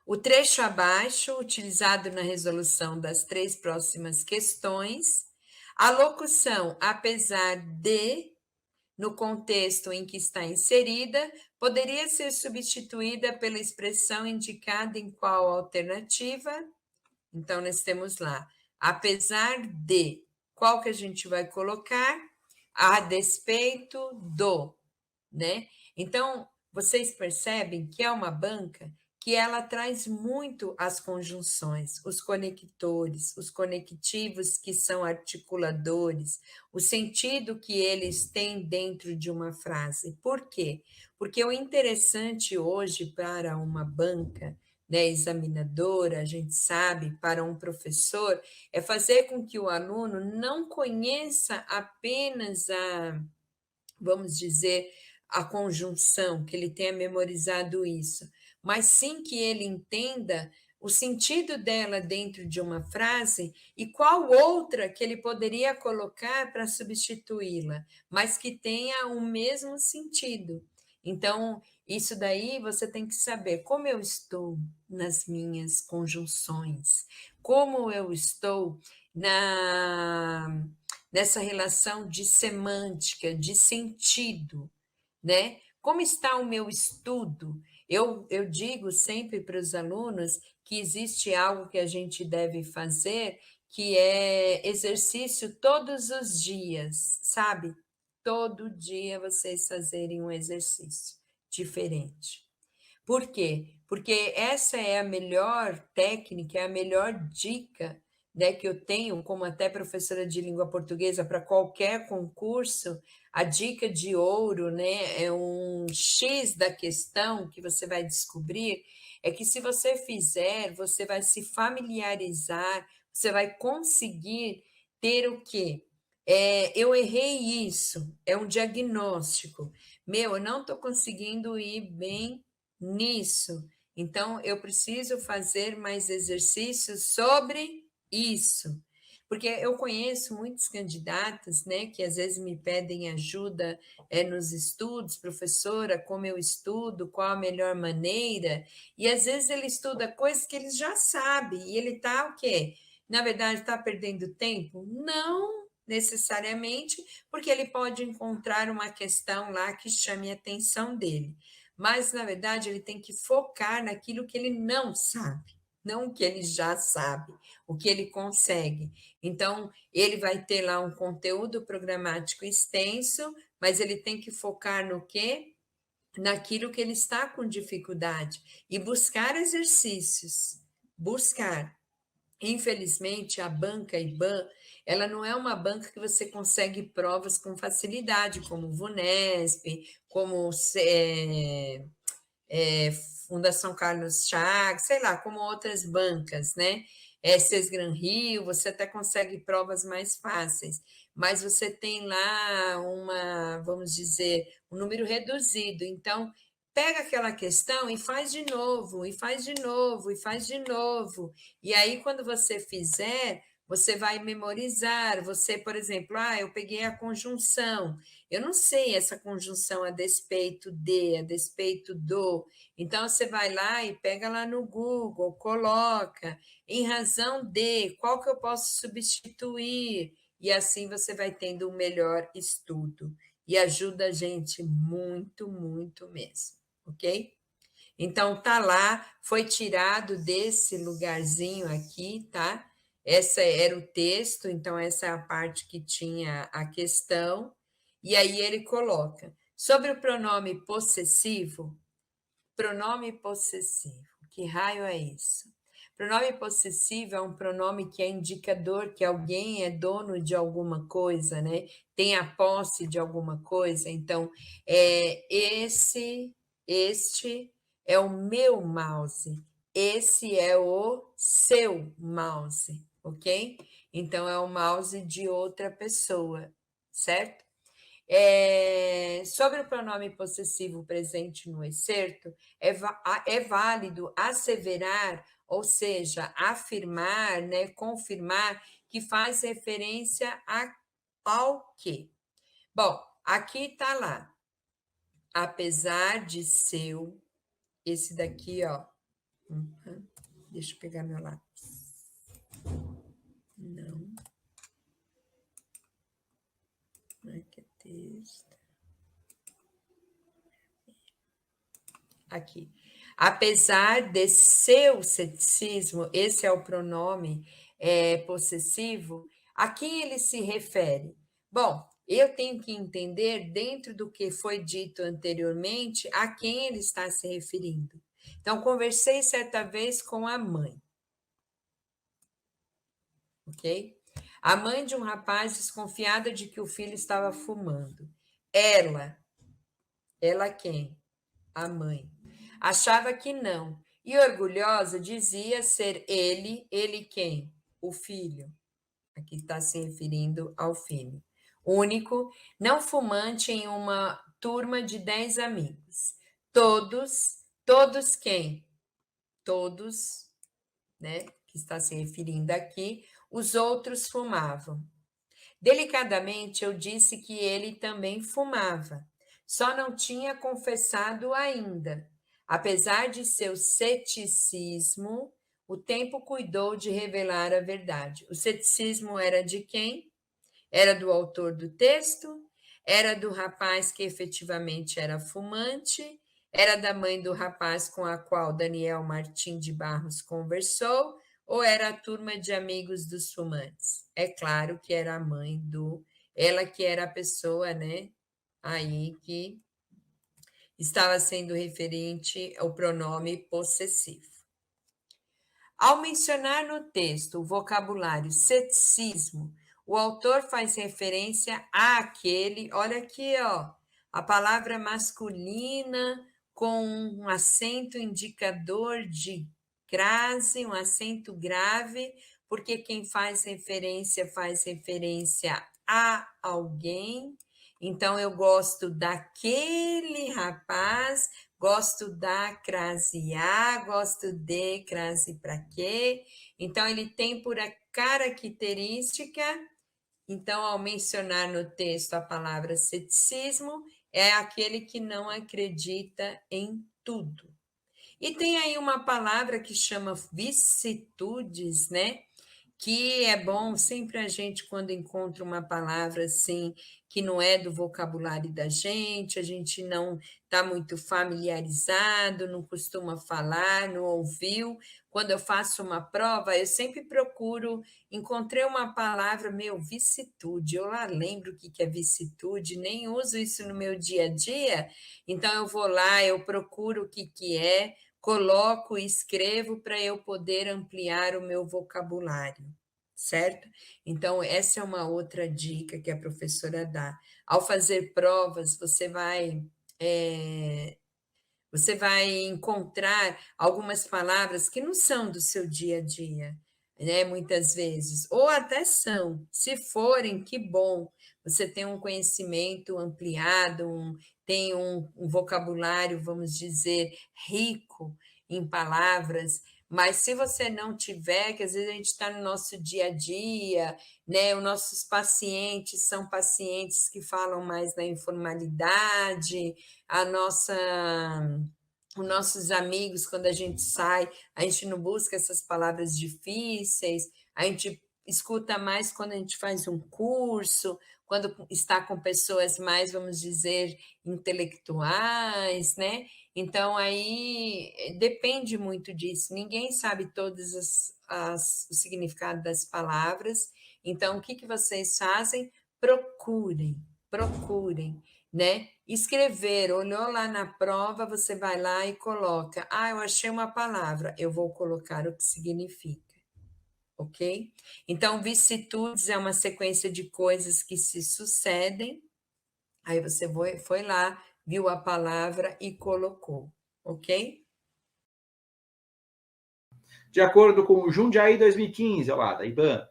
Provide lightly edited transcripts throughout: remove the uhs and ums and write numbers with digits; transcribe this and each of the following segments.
O trecho abaixo, utilizado na resolução das três próximas questões. A locução, apesar de, no contexto em que está inserida, poderia ser substituída pela expressão indicada em qual alternativa? Então, nós temos lá, apesar de, qual que a gente vai colocar? A despeito do, né? Então, vocês percebem que é uma banca que ela traz muito as conjunções, os conectores, os conectivos que são articuladores, o sentido que eles têm dentro de uma frase. Por quê? Porque o interessante hoje para uma banca, né, examinadora, a gente sabe, para um professor, é fazer com que o aluno não conheça apenas vamos dizer, a conjunção, que ele tenha memorizado isso, mas sim que ele entenda o sentido dela dentro de uma frase e qual outra que ele poderia colocar para substituí-la, mas que tenha o mesmo sentido. Então, isso daí você tem que saber como eu estou nas minhas conjunções, como eu estou na nessa relação de semântica, de sentido, né? Como está o meu estudo? Eu digo sempre para os alunos que existe algo que a gente deve fazer, que é exercício todos os dias, sabe? Todo dia vocês fazerem um exercício diferente. Por quê? Porque essa é a melhor técnica, é a melhor dica, né, que eu tenho, como até professora de língua portuguesa para qualquer concurso, a dica de ouro, né, é um X da questão que você vai descobrir, é que se você fizer, você vai se familiarizar, você vai conseguir ter o quê? Eu errei isso, é um diagnóstico. Meu, eu não estou conseguindo ir bem nisso. Então, eu preciso fazer mais exercícios sobre isso. Porque eu conheço muitos candidatos, né, que às vezes me pedem ajuda nos estudos, professora, como eu estudo, qual a melhor maneira, e às vezes ele estuda coisas que ele já sabe, e ele está o quê? Na verdade, está perdendo tempo? Não necessariamente, porque ele pode encontrar uma questão lá que chame a atenção dele, mas na verdade ele tem que focar naquilo que ele não sabe, não o que ele já sabe, o que ele consegue. Então, ele vai ter lá um conteúdo programático extenso, mas ele tem que focar no quê? Naquilo que ele está com dificuldade e buscar exercícios, buscar. Infelizmente, a banca IBAN, ela não é uma banca que você consegue provas com facilidade, como o Vunesp, como é, Fundação Carlos Chagas, sei lá, como outras bancas, né? Sesgran Rio, você até consegue provas mais fáceis, mas você tem lá vamos dizer, um número reduzido. Então, pega aquela questão e faz de novo, e faz de novo, e faz de novo. E aí, quando você fizer, você vai memorizar. Você, por exemplo, eu peguei a conjunção. Eu não sei essa conjunção a despeito de, a despeito do. Então, você vai lá e pega lá no Google, coloca, em razão de, qual que eu posso substituir? E assim você vai tendo um melhor estudo. E ajuda a gente muito, muito mesmo, ok? Então, tá lá, foi tirado desse lugarzinho aqui, tá? Essa era o texto, então essa é a parte que tinha a questão, e aí ele coloca, sobre o pronome possessivo, que raio é isso? Pronome possessivo é um pronome que é indicador que alguém é dono de alguma coisa, né? Tem a posse de alguma coisa. Então, este é o meu mouse, esse é o seu mouse, ok? Então, é o mouse de outra pessoa, certo? Sobre o pronome possessivo presente no excerto, é válido asseverar, ou seja, afirmar, né, confirmar, que faz referência ao quê? Bom, aqui está lá, apesar de seu, esse daqui, ó, Deixa eu pegar meu lápis. Não. Aqui é texto. Aqui. Apesar de seu ceticismo, esse é o pronome possessivo, a quem ele se refere? Bom, eu tenho que entender, dentro do que foi dito anteriormente, a quem ele está se referindo. Então, conversei certa vez com a mãe. Ok? A mãe de um rapaz desconfiada de que o filho estava fumando. Ela quem? A mãe. Achava que não. E orgulhosa dizia ser ele quem? O filho. Aqui está se referindo ao filho. Único, não fumante em uma turma de 10 amigos. Todos quem? Todos, né? Que está se referindo aqui, os outros fumavam. Delicadamente, eu disse que ele também fumava, só não tinha confessado ainda. Apesar de seu ceticismo, o tempo cuidou de revelar a verdade. O ceticismo era de quem? Era do autor do texto? Era do rapaz que efetivamente era fumante? Era da mãe do rapaz com a qual Daniel Martim de Barros conversou? Ou era a turma de amigos dos fumantes? É claro que era a mãe ela que era a pessoa, né? Aí que estava sendo referente ao pronome possessivo. Ao mencionar no texto o vocabulário ceticismo, o autor faz referência àquele, olha aqui, ó, a palavra masculina com um acento indicador de crase, um acento grave, porque quem faz referência a alguém. Então, eu gosto daquele rapaz, gosto da crase A, gosto de crase para quê. Então, ele tem por característica, então, ao mencionar no texto a palavra ceticismo, é aquele que não acredita em tudo. E tem aí uma palavra que chama vicissitudes, né? Que é bom sempre a gente, quando encontra uma palavra assim, que não é do vocabulário da gente, a gente não está muito familiarizado, não costuma falar, não ouviu. Quando eu faço uma prova, eu sempre procuro, encontrei uma palavra, vicissitude, eu lá lembro o que é vicissitude, nem uso isso no meu dia a dia, então eu vou lá, eu procuro o que é, coloco e escrevo para eu poder ampliar o meu vocabulário, certo? Então, essa é uma outra dica que a professora dá. Ao fazer provas, você vai encontrar algumas palavras que não são do seu dia a dia, né? Muitas vezes, ou até são. Se forem, que bom. Você tem um conhecimento ampliado, tem um vocabulário, vamos dizer, rico em palavras, mas se você não tiver, que às vezes a gente está no nosso dia a dia, né? Os nossos pacientes são pacientes que falam mais na informalidade, os nossos amigos, quando a gente sai, a gente não busca essas palavras difíceis, a gente escuta mais quando a gente faz um curso, quando está com pessoas mais, vamos dizer, intelectuais, né? Então, aí depende muito disso. Ninguém sabe todos o significado das palavras. Então, o que vocês fazem? Procurem, né? Escrever, olhou lá na prova, você vai lá e coloca. Ah, eu achei uma palavra, eu vou colocar o que significa. Ok? Então, vicissitudes é uma sequência de coisas que se sucedem. Aí você foi lá, viu a palavra e colocou. Ok? De acordo com o Jundiaí 2015, olha lá, da IBAN,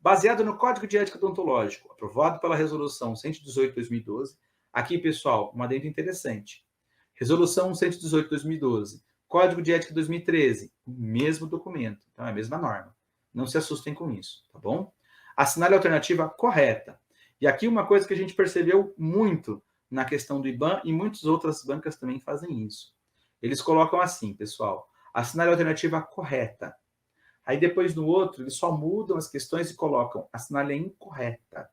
baseado no Código de Ética Odontológico, aprovado pela Resolução 118/2012. Aqui, pessoal, uma adendo interessante. Resolução 118/2012, Código de Ética 2013, o mesmo documento, então é a mesma norma. Não se assustem com isso, tá bom? Assinale a alternativa correta. E aqui uma coisa que a gente percebeu muito na questão do IBAN, e muitas outras bancas também fazem isso. Eles colocam assim, pessoal: assinale a alternativa correta. Aí depois no outro, eles só mudam as questões e colocam assinale a incorreta.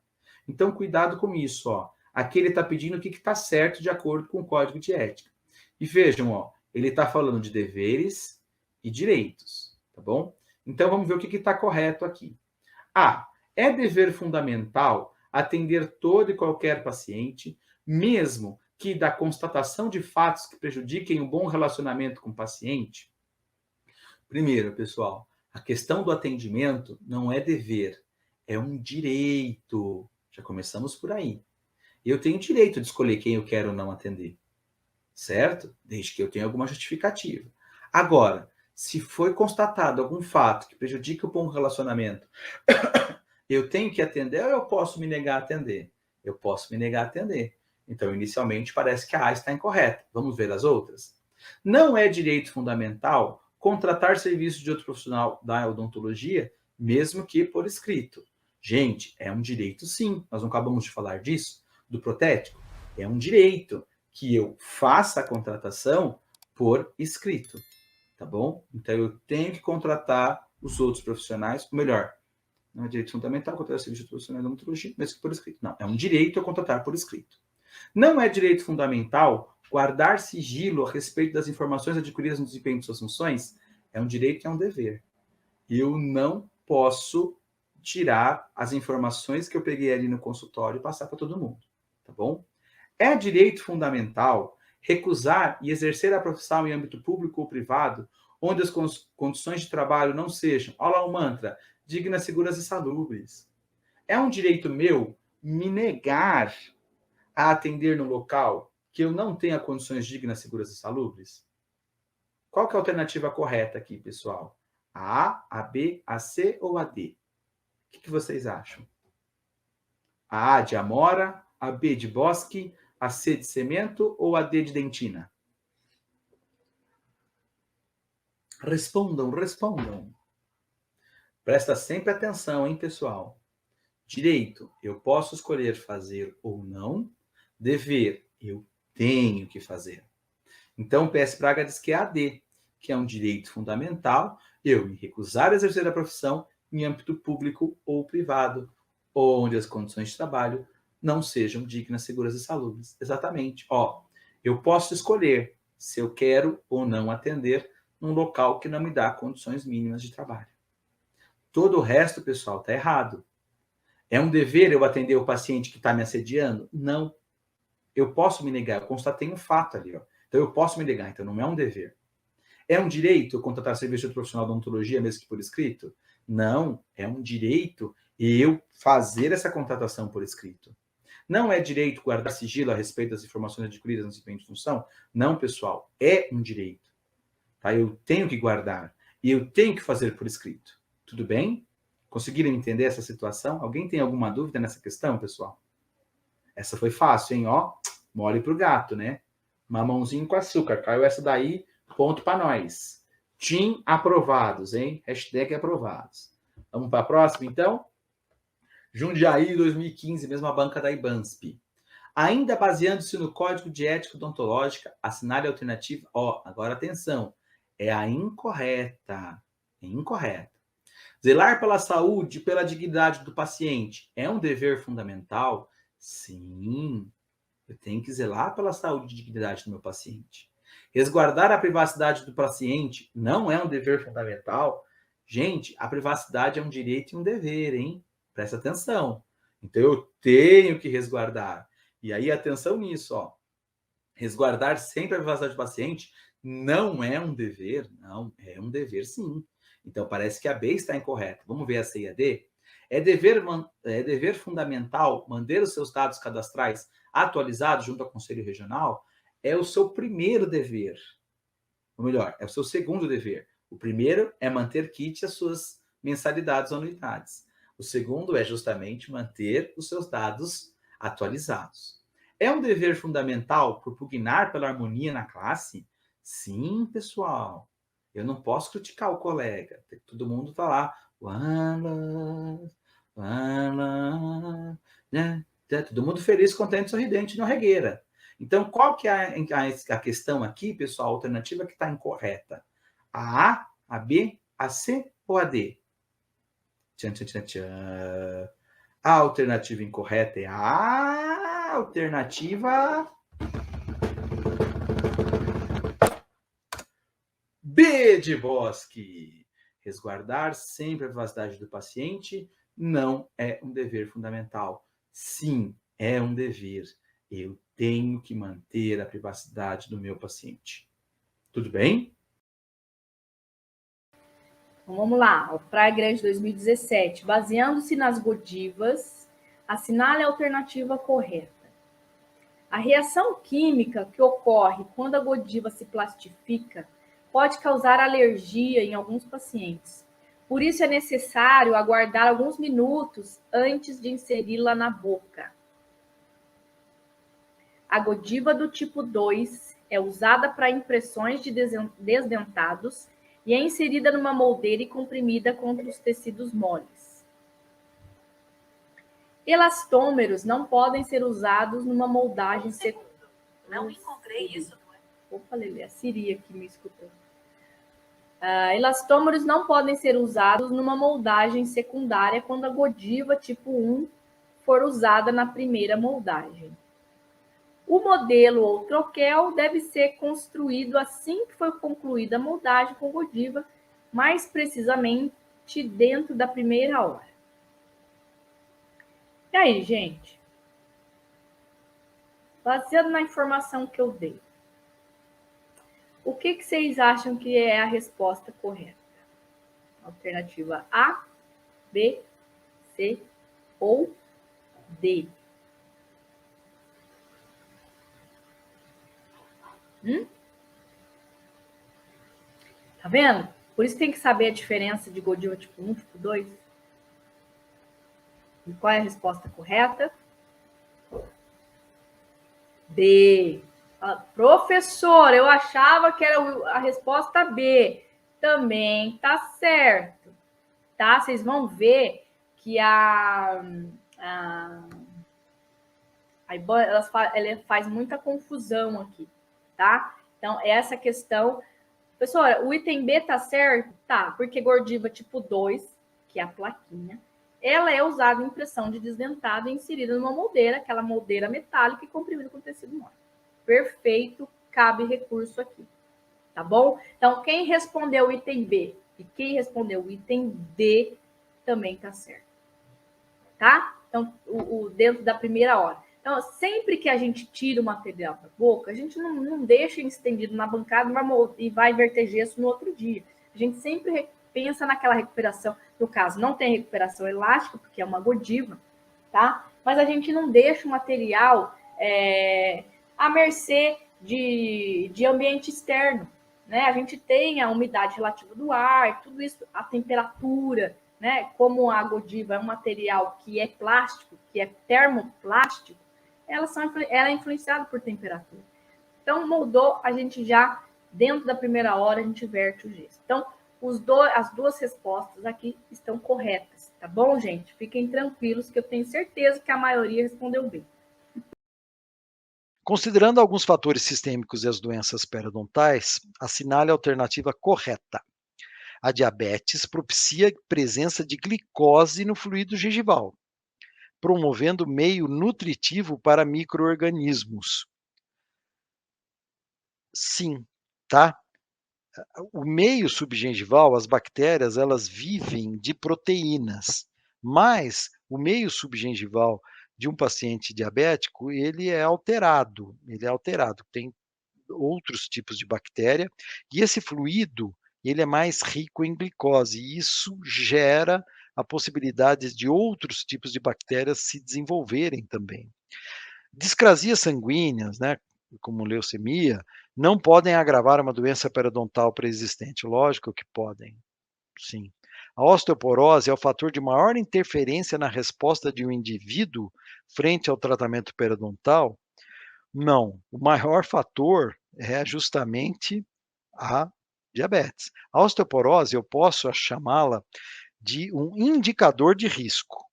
Então, cuidado com isso, ó. Aqui ele está pedindo o que está certo de acordo com o Código de Ética. E vejam, ó, ele está falando de deveres e direitos, tá bom? Então, vamos ver o que está correto aqui. A. É dever fundamental atender todo e qualquer paciente, mesmo que da constatação de fatos que prejudiquem o bom relacionamento com o paciente? Primeiro, pessoal, a questão do atendimento não é dever, é um direito. Já começamos por aí. Eu tenho direito de escolher quem eu quero ou não atender, certo? Desde que eu tenha alguma justificativa. Agora, se foi constatado algum fato que prejudique o bom relacionamento, eu tenho que atender ou eu posso me negar a atender? Eu posso me negar a atender. Então, inicialmente, parece que a A está incorreta. Vamos ver as outras? Não é direito fundamental contratar serviço de outro profissional da odontologia, mesmo que por escrito. Gente, é um direito sim. Nós não acabamos de falar disso, do protético. É um direito que eu faça a contratação por escrito, tá bom? Então, eu tenho que contratar os outros profissionais, ou melhor, não é direito fundamental contratar serviço de profissionais da odontologia, mas por escrito. Não, é um direito a contratar por escrito. Não é direito fundamental guardar sigilo a respeito das informações adquiridas no desempenho de suas funções? É um direito e é um dever. Eu não posso tirar as informações que eu peguei ali no consultório e passar para todo mundo, tá bom? É direito fundamental recusar e exercer a profissão em âmbito público ou privado, onde as condições de trabalho não sejam, olha lá o mantra, dignas, seguras e salubres. É um direito meu me negar a atender no local que eu não tenha condições dignas, seguras e salubres? Qual que é a alternativa correta aqui, pessoal? A B, a C ou a D? O que vocês acham? A de Amora, a B de Bosque, a C de Cemento ou a D de Dentina? Respondam, respondam. Presta sempre atenção, hein, pessoal? Direito, eu posso escolher fazer ou não. Dever, eu tenho que fazer. Então, o PS Praga diz que é a D, que é um direito fundamental, eu me recusar a exercer a profissão em âmbito público ou privado, onde as condições de trabalho não sejam dignas, seguras e salubres. Exatamente. Ó, eu posso escolher se eu quero ou não atender num local que não me dá condições mínimas de trabalho. Todo o resto, pessoal, está errado. É um dever eu atender o paciente que está me assediando? Não. Eu posso me negar, eu constatei um fato ali, ó. Então eu posso me negar, então não é um dever. É um direito eu contratar serviço de profissional de odontologia, mesmo que por escrito? Não, é um direito eu fazer essa contratação por escrito. Não é direito guardar sigilo a respeito das informações adquiridas no desempenho de função? Não, pessoal, é um direito. Tá? Eu tenho que guardar e eu tenho que fazer por escrito. Tudo bem? Conseguiram entender essa situação? Alguém tem alguma dúvida nessa questão, pessoal? Essa foi fácil, hein? Ó, mole pro gato, né? Mamãozinho com açúcar. Caiu essa daí, ponto para nós. Team aprovados, hein? Hashtag aprovados. Vamos para a próxima, então? Jundiaí 2015, mesma banca da IBANSP. Ainda baseando-se no Código de Ética Odontológica, assinale a alternativa. Ó, agora atenção. É a incorreta. É incorreta. Zelar pela saúde e pela dignidade do paciente é um dever fundamental? Sim. Eu tenho que zelar pela saúde e dignidade do meu paciente. Resguardar a privacidade do paciente não é um dever fundamental? Gente, a privacidade é um direito e um dever, hein? Presta atenção. Então, eu tenho que resguardar. E aí, atenção nisso, ó. Resguardar sempre a privacidade do paciente não é um dever? Não, é um dever sim. Então, parece que a B está incorreta. Vamos ver a C e a D? É dever fundamental manter os seus dados cadastrais atualizados junto ao Conselho Regional? É o seu primeiro dever. Ou melhor, é o seu segundo dever. O primeiro é manter kit as suas mensalidades ou anuidades. O segundo é justamente manter os seus dados atualizados. É um dever fundamental propugnar pela harmonia na classe? Sim, pessoal. Eu não posso criticar o colega. Todo mundo está lá. Todo mundo feliz, contente, sorridente, não regueira. Então, qual que é a questão aqui, pessoal? A alternativa que está incorreta? A, a B, a C ou a D? Tchan, tchan, tchan, tchan. A alternativa incorreta é a alternativa B de Bosque. Resguardar sempre a privacidade do paciente não é um dever fundamental. Sim, é um dever. Eu tenho que manter a privacidade do meu paciente. Tudo bem? Então, vamos lá. Praia Grande 2017. Baseando-se nas Godivas, assinale a alternativa correta. A reação química que ocorre quando a Godiva se plastifica pode causar alergia em alguns pacientes. Por isso é necessário aguardar alguns minutos antes de inseri-la na boca. A Godiva do tipo 2 é usada para impressões de desdentados e é inserida numa moldeira e comprimida contra os tecidos moles. Elastômeros não podem ser usados numa moldagem secundária. Não encontrei isso. Opa, Lelê, a Siri aqui me escutando. Elastômeros não podem ser usados numa moldagem secundária quando a Godiva tipo 1 for usada na primeira moldagem. O modelo ou troquel deve ser construído assim que for concluída a moldagem com Godiva, mais precisamente dentro da primeira hora. E aí, gente? Baseado na informação que eu dei, o que vocês acham que é a resposta correta? Alternativa A, B, C ou D? Tá vendo? Por isso tem que saber a diferença de Godiva tipo 1 e tipo 2. E qual é a resposta correta? B. Professor, eu achava que era a resposta B. Também tá certo. Tá? Vocês vão ver que ela faz muita confusão aqui, tá? Então, essa questão... Professora, o item B tá certo? Tá, porque Godiva tipo 2, que é a plaquinha, ela é usada em impressão de desdentado e inserida numa moldeira, aquela moldeira metálica e comprimida com tecido mole. Perfeito, cabe recurso aqui. Tá bom? Então, quem respondeu o item B e quem respondeu o item D também tá certo. Tá? Então, dentro da primeira hora. Então, sempre que a gente tira o material da boca, a gente não deixa estendido na bancada e vai verter gesso no outro dia. A gente sempre pensa naquela recuperação. No caso, não tem recuperação elástica, porque é uma Godiva, tá? Mas a gente não deixa o material à mercê de ambiente externo, né? A gente tem a umidade relativa do ar, tudo isso, a temperatura, né? Como a Godiva é um material que é plástico, que é termoplástico, ela é influenciada por temperatura. Então, moldou, a gente já, dentro da primeira hora, a gente verte o gesso. Então, as duas respostas aqui estão corretas, tá bom, gente? Fiquem tranquilos que eu tenho certeza que a maioria respondeu bem. Considerando alguns fatores sistêmicos e as doenças periodontais, assinale a alternativa correta. A diabetes propicia a presença de glicose no fluido gengival, promovendo meio nutritivo para micro-organismos. Sim, tá? O meio subgengival, as bactérias, elas vivem de proteínas, mas o meio subgengival de um paciente diabético, ele é alterado, tem outros tipos de bactéria, e esse fluido, ele é mais rico em glicose, e isso gera a possibilidade de outros tipos de bactérias se desenvolverem também. Discrasias sanguíneas, né, como leucemia, não podem agravar uma doença periodontal pré-existente. Lógico que podem, sim. A osteoporose é o fator de maior interferência na resposta de um indivíduo frente ao tratamento periodontal? Não. O maior fator é justamente a diabetes. A osteoporose, eu posso chamá-la de um indicador de risco.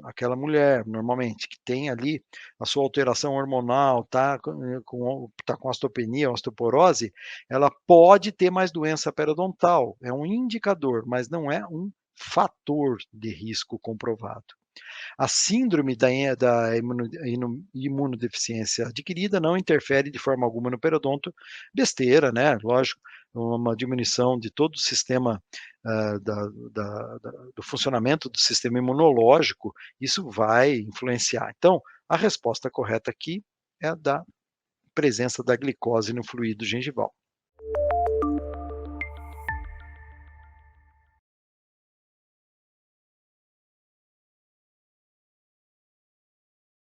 aquela mulher, normalmente, que tem ali a sua alteração hormonal, tá com osteopenia, osteoporose, ela pode ter mais doença periodontal. É um indicador, mas não é um fator de risco comprovado. A síndrome da imunodeficiência adquirida não interfere de forma alguma no periodonto. Besteira, né? Lógico, uma diminuição de todo o sistema do funcionamento do sistema imunológico, isso vai influenciar. Então, a resposta correta aqui é a da presença da glicose no fluido gengival.